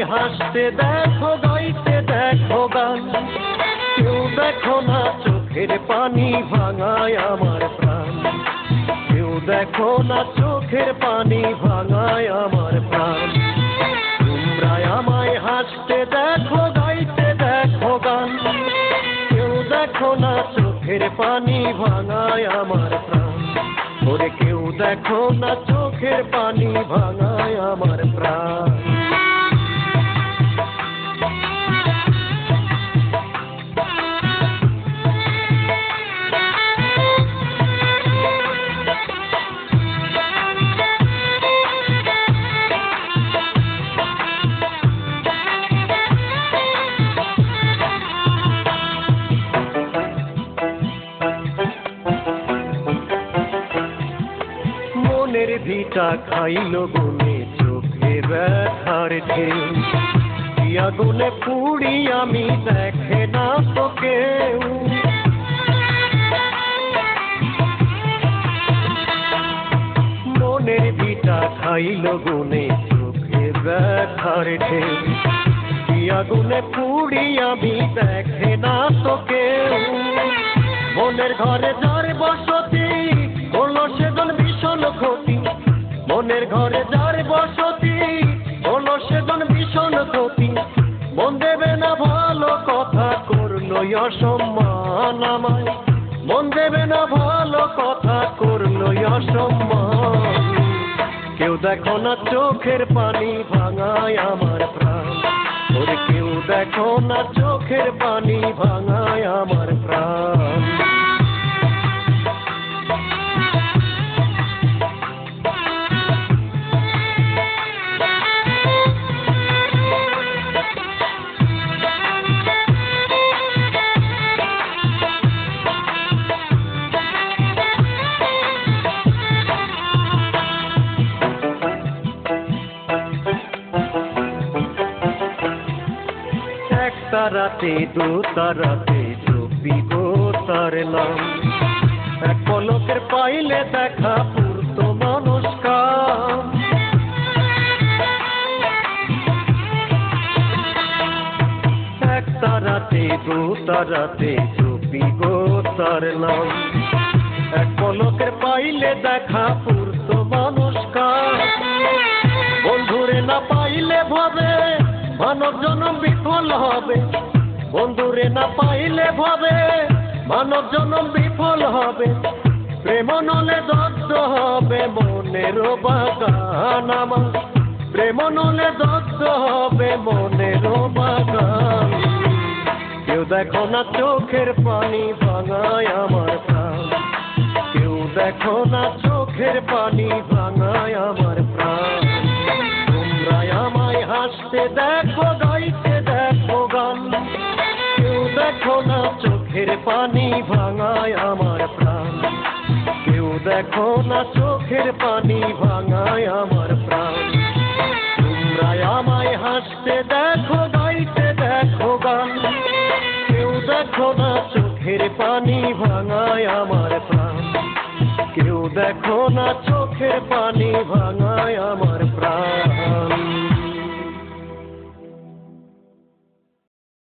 হাসতে দেখো, গাইতে দেখো গান। কেউ দেখো না চোখের পানি ভাঙায় আমার প্রাণ। কেউ দেখো না চোখের পানি ভাঙায় আমার প্রাণ। তোমরা আমায় হাসতে দেখো, গাইতে দেখো গান। কেউ দেখো না চোখের পানি ভাঙায় আমার প্রাণ। ওরে কেউ দেখো না চোখের পানি ভাঙায় আমার প্রাণ। মনের ভিটা খাইল গুনে চোখে ব্যথার ঢেউ। কি আগুনে পুড়ি আমি দেখে না তো কেউ। মনের ভিটা খাইল গুনে চোখে ব্যথার ঢেউ। কি আগুনে পুড়ি আমি দেখে না তো কেউ। মনের ঘরে যার বসতি হলো সেজন ভীষণ ক্ষতি। মনের ঘরে যার বসতি হলো সেজন ভীষণ ক্ষতি। মন দেবে না ভালো কথা করলো অসম্মান আমায়। মন দেবে না ভালো কথা করলো অসম্মান। কেউ দেখো না চোখের পানি ভাঙায় আমার প্রাণ। ওরে কেউ দেখো না চোখের পানি ভাঙায় আমার প্রাণ। এক তারাতে দু তারাতে জপি গো তার নাম। এক পলকের পাইলে দেখা পূর্ত মানুষ কাম। এক তারাতে দু তারাতে জপি গো তার নাম। এক পলকের পাইলে দেখা পূর্ত মানুষ কাম। বন্ধুরে না পাইলে ভাবে মানব জন্ম বিফল হবে। বন্ধুরে না পাইলে ভাবে মানব জন্ম বিফল হবে। প্রেম নলে দগ্ধ হবে মনের বাগান আমার। প্রেম নলে দগ্ধ হবে মনের বাগান। কেউ দেখো না চোখের পানি ভাঙায় আমার প্রাণ। কেউ দেখো না চোখের পানি ভাঙায় আমার প্রাণ। তোমরা আমায় হাসতে দেখো, গাইতে দেখো গান। কেউ দেখো না চোখের পানি ভাঙায় আমার প্রাণ। কেউ দেখো না চোখের পানি ভাঙায় আমার প্রাণ। তোমরা আমায় হাসতে দেখো, গাইতে দেখো গান। কেউ দেখো না চোখের পানি ভাঙায় আমার প্রাণ। কেউ দেখো না চোখের পানি ভাঙায় আমার প্রাণ।